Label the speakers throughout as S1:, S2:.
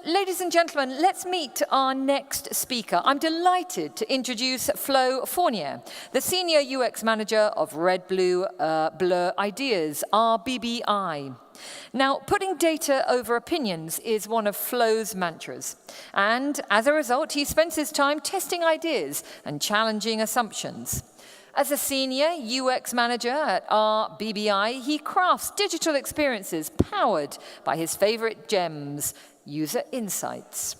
S1: ladies and gentlemen, let's meet our next speaker. I'm delighted to introduce Fournier, the Senior UX Manager of Red Blue Blur Ideas, RBBI. Now, putting data over opinions is one of Flo's mantras. And as a result, he spends his time testing ideas and challenging assumptions. As a senior UX manager at RBBI, he crafts digital experiences powered by his favorite gems, user insights.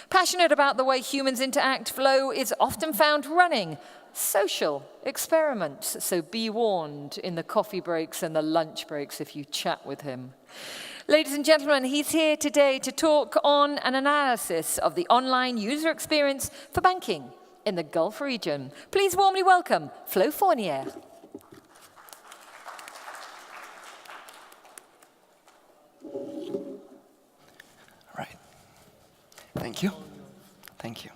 S1: Passionate about the way humans interact, Flo is often found running social experiments, so be warned in the coffee breaks and the lunch breaks if you chat with him. Ladies and gentlemen, he's here today to talk on an analysis of the online user experience for banking in the Gulf region. Please warmly welcome Flo Fournier.
S2: Right. Thank you. Thank you.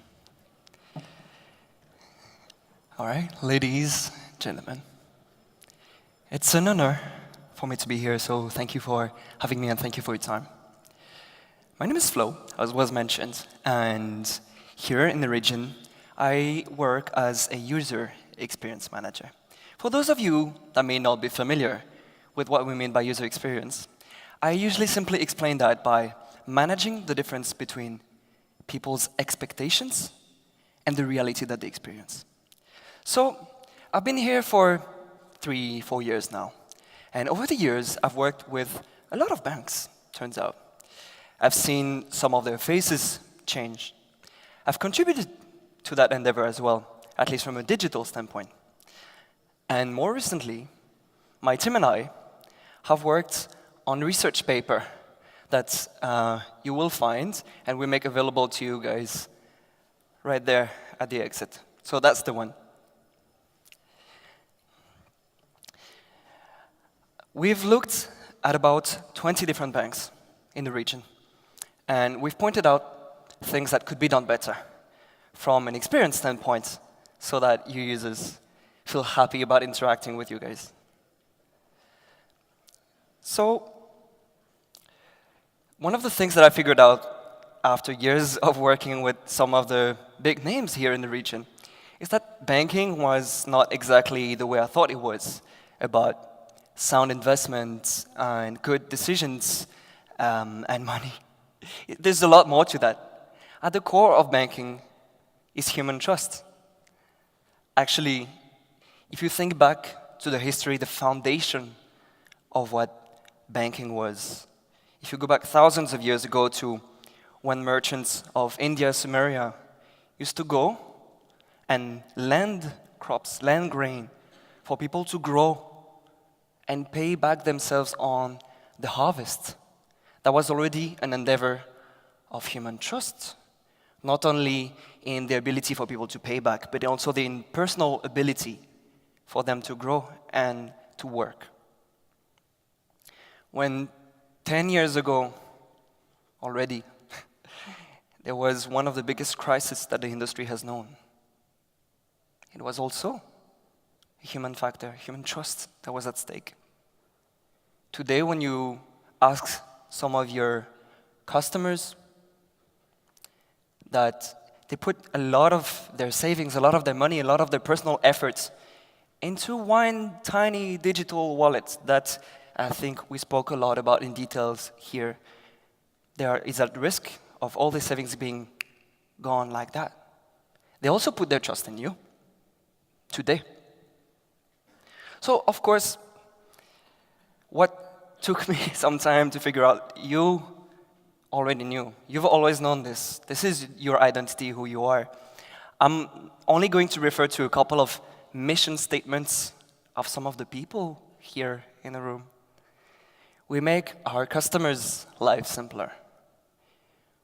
S2: All right, ladies, gentlemen. It's an honor for me to be here, so thank you for having me and thank you for your time. My name is Flo, as was mentioned, and here in the region, I work as a user experience manager. For those of you that may not be familiar with what we mean by user experience, I usually simply explain that by managing the difference between people's expectations and the reality that they experience. So, I've been here for 3-4 years now. And over the years, I've worked with a lot of banks, turns out. I've seen some of their faces change. I've contributed to that endeavor as well, at least from a digital standpoint. And more recently, my team and I have worked on a research paper that you will find and we make available to you guys right there at the exit. So that's the one. We've looked at about 20 different banks in the region, and we've pointed out things that could be done better from an experience standpoint so that you users feel happy about interacting with you guys. So, one of the things that I figured out after years of working with some of the big names here in the region is that banking was not exactly the way I thought it was, about sound investments and good decisions and money. There's a lot more to that. At the core of banking is human trust. Actually, if you think back to the history, the foundation of what banking was, if you go back thousands of years ago to when merchants of India, Sumeria, used to go and lend crops, lend grain for people to grow and pay back themselves on the harvest. That was already an endeavor of human trust, not only in the ability for people to pay back, but also the personal ability for them to grow and to work. When 10 years ago already, there was one of the biggest crises that the industry has known. It was also a human factor, human trust that was at stake. Today, when you ask some of your customers that they put a lot of their savings, a lot of their money, a lot of their personal efforts into one tiny digital wallet that I think we spoke a lot about in details here, there is at risk of all the savings being gone like that. They also put their trust in you today. So, of course, what took me some time to figure out, you already knew. You've always known this. This is your identity, who you are. I'm only going to refer to a couple of mission statements of some of the people here in the room. We make our customers' lives simpler.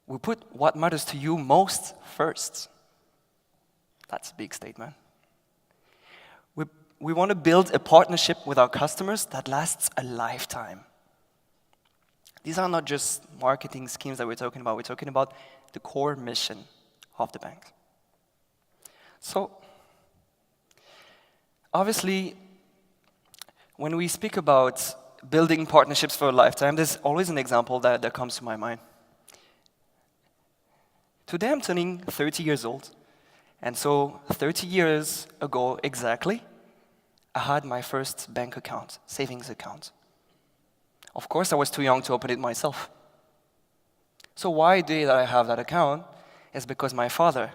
S2: We put what matters to you most first. That's a big statement. We want to build a partnership with our customers that lasts a lifetime. These are not just marketing schemes that we're talking about the core mission of the bank. So, obviously, when we speak about building partnerships for a lifetime, there's always an example that comes to my mind. Today I'm turning 30 years old. And so 30 years ago exactly, I had my first bank account, savings account. Of course, I was too young to open it myself. So why did I have that account? Is because my father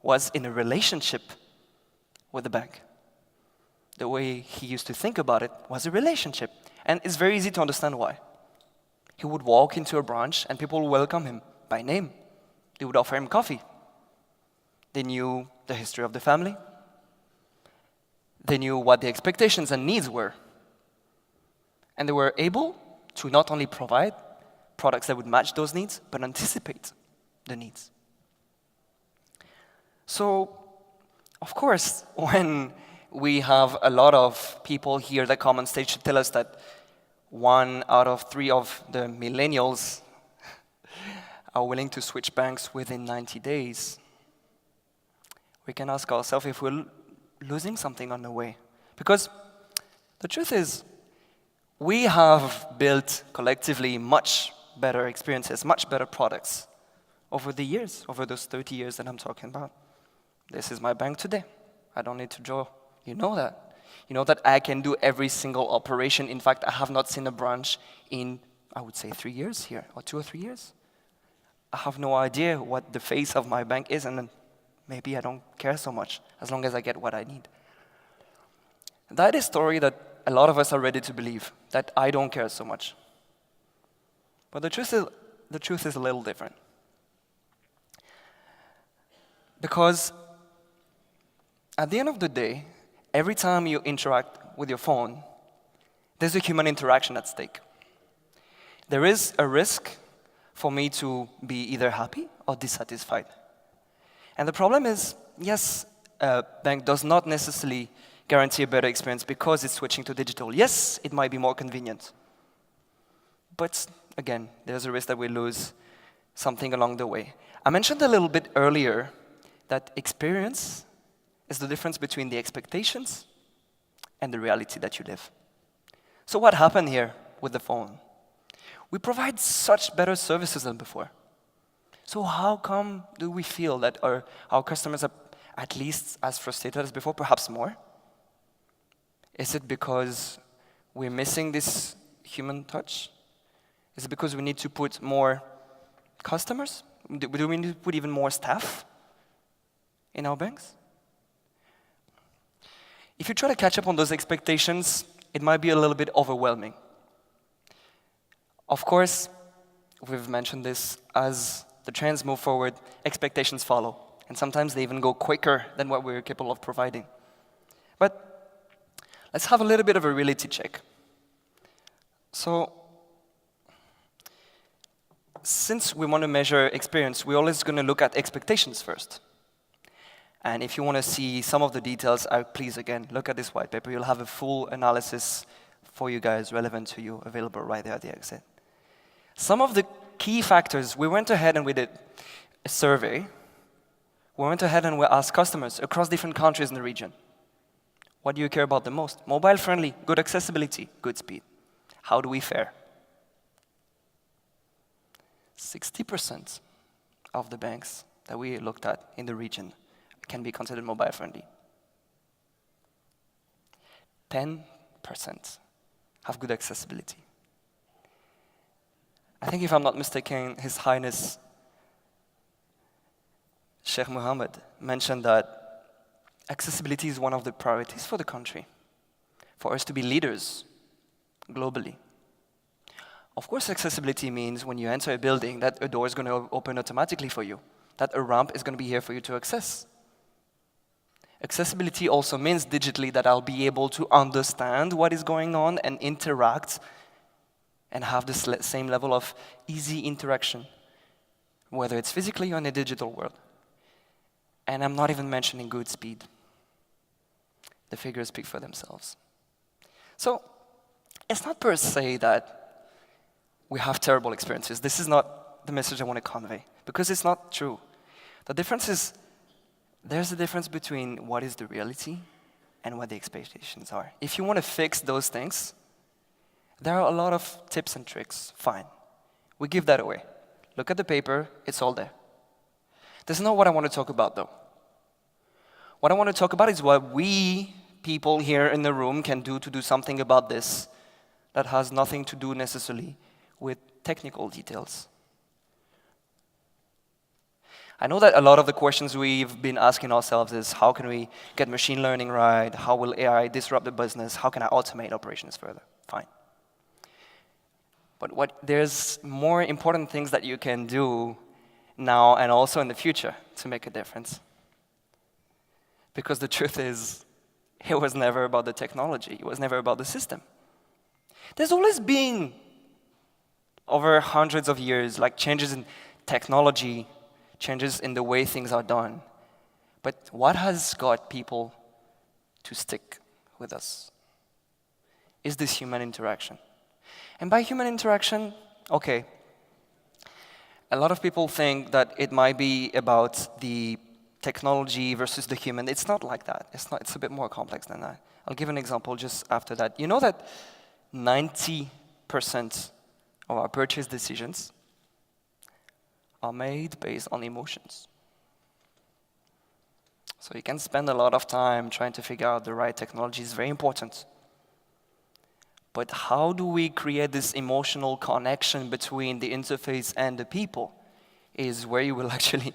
S2: was in a relationship with the bank. The way he used to think about it was a relationship. And it's very easy to understand why. He would walk into a branch and people would welcome him by name. They would offer him coffee. They knew the history of the family. They knew what the expectations and needs were. And they were able to not only provide products that would match those needs, but anticipate the needs. So, of course, when we have a lot of people here that come on stage to tell us that 1 out of 3 of the millennials are willing to switch banks within 90 days, we can ask ourselves if we're losing something on the way. Because the truth is, we have built collectively much better experiences, much better products over the years, over those 30 years that I'm talking about. This is my bank today. I don't need to draw. You know that. You know that I can do every single operation. In fact, I have not seen a branch in, I would say, 3 years here, or 2 or 3 years. I have no idea what the face of my bank is, and then maybe I don't care so much, as long as I get what I need. That is a story that a lot of us are ready to believe, that I don't care so much. But the truth is a little different. Because at the end of the day, every time you interact with your phone, there's a human interaction at stake. There is a risk for me to be either happy or dissatisfied. And the problem is, yes, a bank does not necessarily guarantee a better experience because it's switching to digital. Yes, it might be more convenient. But again, there's a risk that we lose something along the way. I mentioned a little bit earlier that experience is the difference between the expectations and the reality that you live. So what happened here with the phone? We provide such better services than before. So how come do we feel that our customers are at least as frustrated as before, perhaps more? Is it because we're missing this human touch? Is it because we need to put more customers? Do we need to put even more staff in our banks? If you try to catch up on those expectations, it might be a little bit overwhelming. Of course, we've mentioned this, as the trends move forward, expectations follow. And sometimes they even go quicker than what we're capable of providing. But let's have a little bit of a reality check. So, since we want to measure experience, we're always going to look at expectations first. And if you want to see some of the details, please, again, look at this white paper. You'll have a full analysis for you guys relevant to you available right there at the exit. Some of the key factors, we went ahead and we did a survey. We went ahead and we asked customers across different countries in the region, what do you care about the most? Mobile friendly, good accessibility, good speed. How do we fare? 60% of the banks that we looked at in the region can be considered mobile friendly. 10% have good accessibility. I think if I'm not mistaken, His Highness Sheikh Mohammed mentioned that accessibility is one of the priorities for the country, for us to be leaders globally. Of course, accessibility means when you enter a building that a door is going to open automatically for you, that a ramp is going to be here for you to access. Accessibility also means digitally that I'll be able to understand what is going on and interact and have the same level of easy interaction, whether it's physically or in a digital world. And I'm not even mentioning good speed. The figures speak for themselves. So it's not per se that we have terrible experiences. This is not the message I want to convey, because it's not true. The difference is, there's a difference between what is the reality and what the expectations are. If you want to fix those things, there are a lot of tips and tricks. Fine. We give that away. Look at the paper, it's all there. This is not what I want to talk about, though. What I want to talk about is what we, people here in the room, can do to do something about this that has nothing to do necessarily with technical details. I know that a lot of the questions we've been asking ourselves is, how can we get machine learning right? How will AI disrupt the business? How can I automate operations further? Fine. But there's more important things that you can do now and also in the future to make a difference. Because the truth is, it was never about the technology. It was never about the system. There's always been, over hundreds of years, like changes in technology, changes in the way things are done. But what has got people to stick with us is this human interaction. And by human interaction, okay, a lot of people think that it might be about the technology versus the human. It's not like that. It's a bit more complex than that. I'll give an example just after that. You know that 90% of our purchase decisions are made based on emotions. So you can spend a lot of time trying to figure out the right technology. It's very important. But how do we create this emotional connection between the interface and the people is where you will actually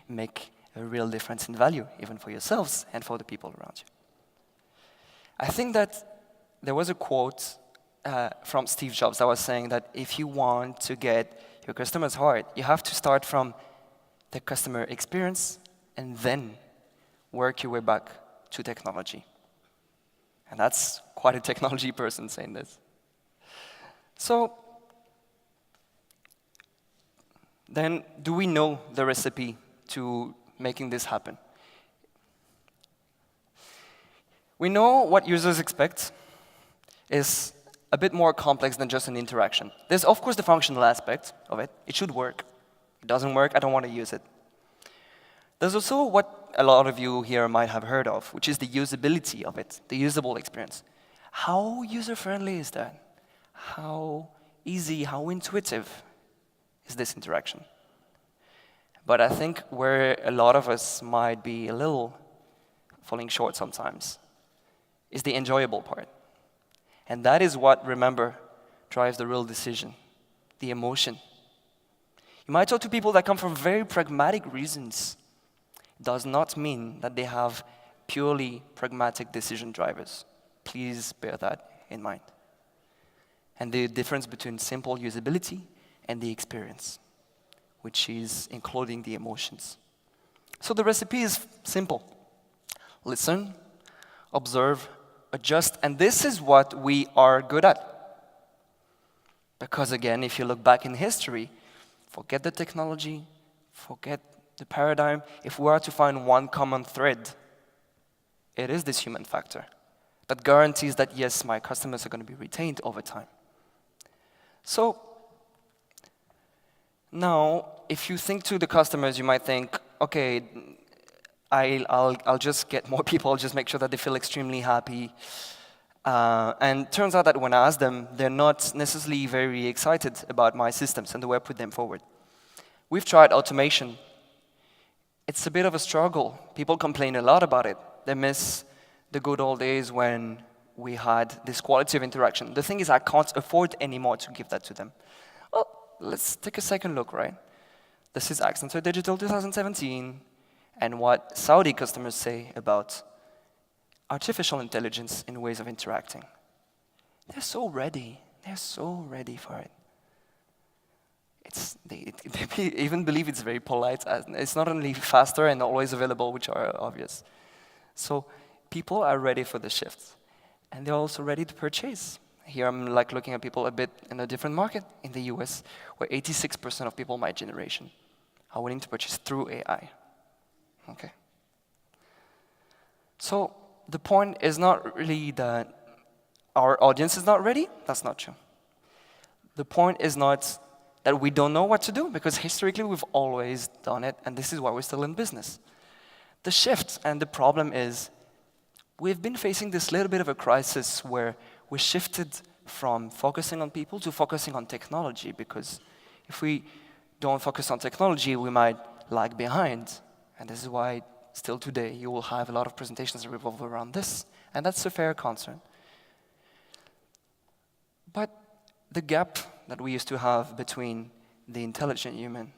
S2: make a real difference in value, even for yourselves and for the people around you. I think that there was a quote from Steve Jobs that was saying that if you want to get your customer's heart, you have to start from the customer experience and then work your way back to technology. And that's quite a technology person saying this. So, then do we know the recipe to making this happen? We know what users expect is a bit more complex than just an interaction. There's, of course, the functional aspect of it. It should work. If it doesn't work, I don't want to use it. There's also what a lot of you here might have heard of, which is the usability of it, the usable experience. How user-friendly is that? How easy, how intuitive is this interaction? But I think where a lot of us might be a little falling short sometimes is the enjoyable part. And that is what, remember, drives the real decision, the emotion. You might talk to people that come from very pragmatic reasons. It does not mean that they have purely pragmatic decision drivers. Please bear that in mind. And the difference between simple usability and the experience, which is including the emotions. So the recipe is simple. Listen, observe, adjust, and this is what we are good at. Because again, if you look back in history, forget the technology, forget the paradigm. If we are to find one common thread, it is this human factor that guarantees that, yes, my customers are going to be retained over time. So now, if you think to the customers, you might think, okay, I'll just get more people, I'll just make sure that they feel extremely happy. And it turns out that when I ask them, they're not necessarily very excited about my systems and the way I put them forward. We've tried automation. It's a bit of a struggle. People complain a lot about it. They miss the good old days when we had this quality of interaction. The thing is, I can't afford anymore to give that to them. Well, let's take a second look, right? This is Accenture Digital 2017, and what Saudi customers say about artificial intelligence in ways of interacting. They're so ready. They're so ready for it. They even believe it's very polite. It's not only faster and always available, which are obvious. So people are ready for the shift. And they're also ready to purchase. Here I'm like looking at people a bit in a different market, in the US, where 86% of people my generation are willing to purchase through AI. Okay. So the point is not really that our audience is not ready. That's not true. The point is not that we don't know what to do, because historically we've always done it, and this is why we're still in business. The shift and the problem is we've been facing this little bit of a crisis where we shifted from focusing on people to focusing on technology, because if we don't focus on technology, we might lag behind. And this is why still today you will have a lot of presentations that revolve around this. And that's a fair concern. But the gap that we used to have between the intelligent human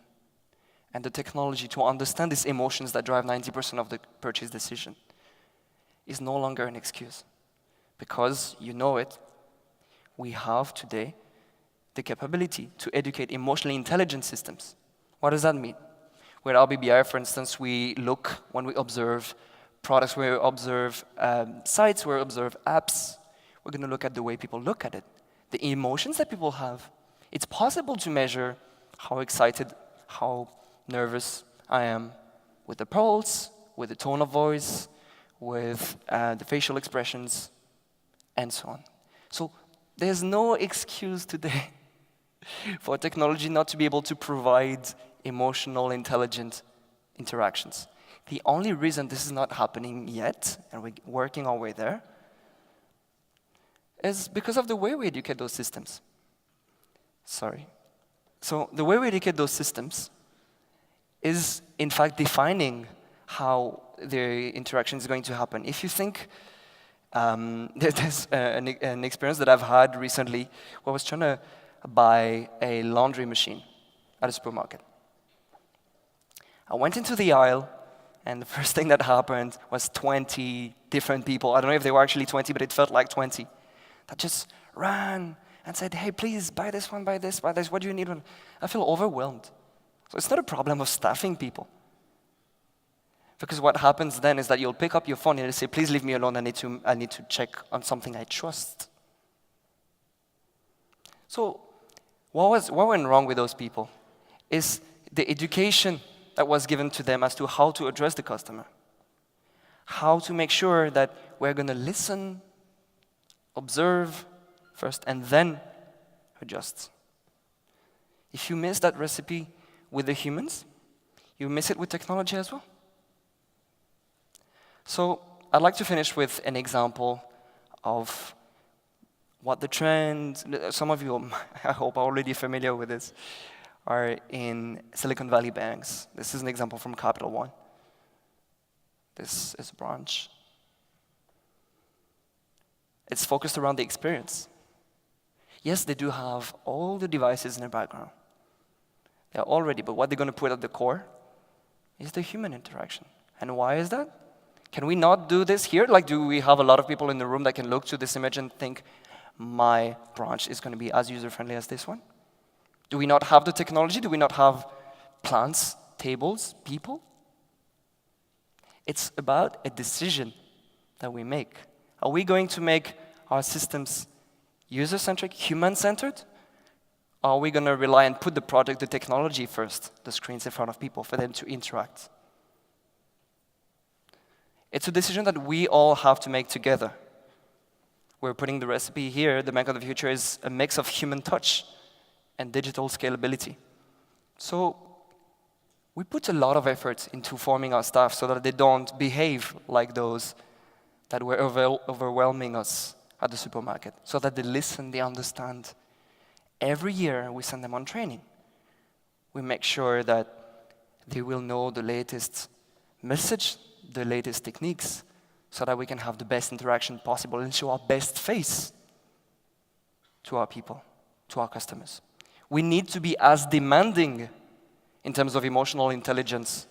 S2: and the technology to understand these emotions that drive 90% of the purchase decision is no longer an excuse. Because, you know it, we have today the capability to educate emotionally intelligent systems. What does that mean? With RBBI, for instance, we look when we observe products, we observe sites, we observe apps. We're going to look at the way people look at it, the emotions that people have. It's possible to measure how excited, how nervous I am with the pulse, with the tone of voice, with the facial expressions, and so on. So there's no excuse today for technology not to be able to provide emotional, intelligent interactions. The only reason this is not happening yet, and we're working our way there, is because of the way we educate those systems. Sorry. So the way we educate those systems is, in fact, defining how the interaction is going to happen. If you think, there's an experience that I've had recently where I was trying to buy a laundry machine at a supermarket. I went into the aisle, and the first thing that happened was 20 different people. I don't know if they were actually 20, but it felt like 20. That just ran and said, hey, please, buy this one, buy this, what do you need? I feel overwhelmed. So it's not a problem of staffing people. Because what happens then is that you'll pick up your phone and you'll say, please leave me alone, I need to check on something I trust. So what went wrong with those people is the education that was given to them as to how to address the customer, how to make sure that we're going to listen, observe first, and then adjust. If you miss that recipe with the humans, you miss it with technology as well. So I'd like to finish with an example of what the trend, some of you, I hope, are already familiar with this, are in Silicon Valley banks. This is an example from Capital One. This is a branch. It's focused around the experience. Yes, they do have all the devices in the background. They're all ready, but what they're going to put at the core is the human interaction. And why is that? Can we not do this here? Like, do we have a lot of people in the room that can look to this image and think, my branch is going to be as user-friendly as this one? Do we not have the technology? Do we not have plants, tables, people? It's about a decision that we make. Are we going to make our systems user-centric, human-centered? Or are we going to rely and put the product, the technology first, the screens in front of people for them to interact? It's a decision that we all have to make together. We're putting the recipe here. The bank of the future is a mix of human touch and digital scalability. So we put a lot of effort into forming our staff so that they don't behave like those that were overwhelming us at the supermarket, so that they listen, they understand. Every year we send them on training. We make sure that they will know the latest message, the latest techniques, so that we can have the best interaction possible and show our best face to our people, to our customers. We need to be as demanding in terms of emotional intelligence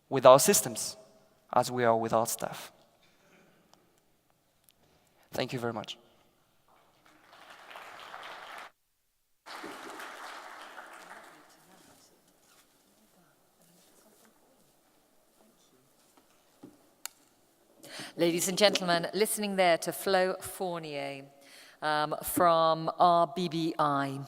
S2: with our systems as we are with our staff. Thank you very much.
S1: Ladies and gentlemen, listening there to Flo Fournier from RBBI.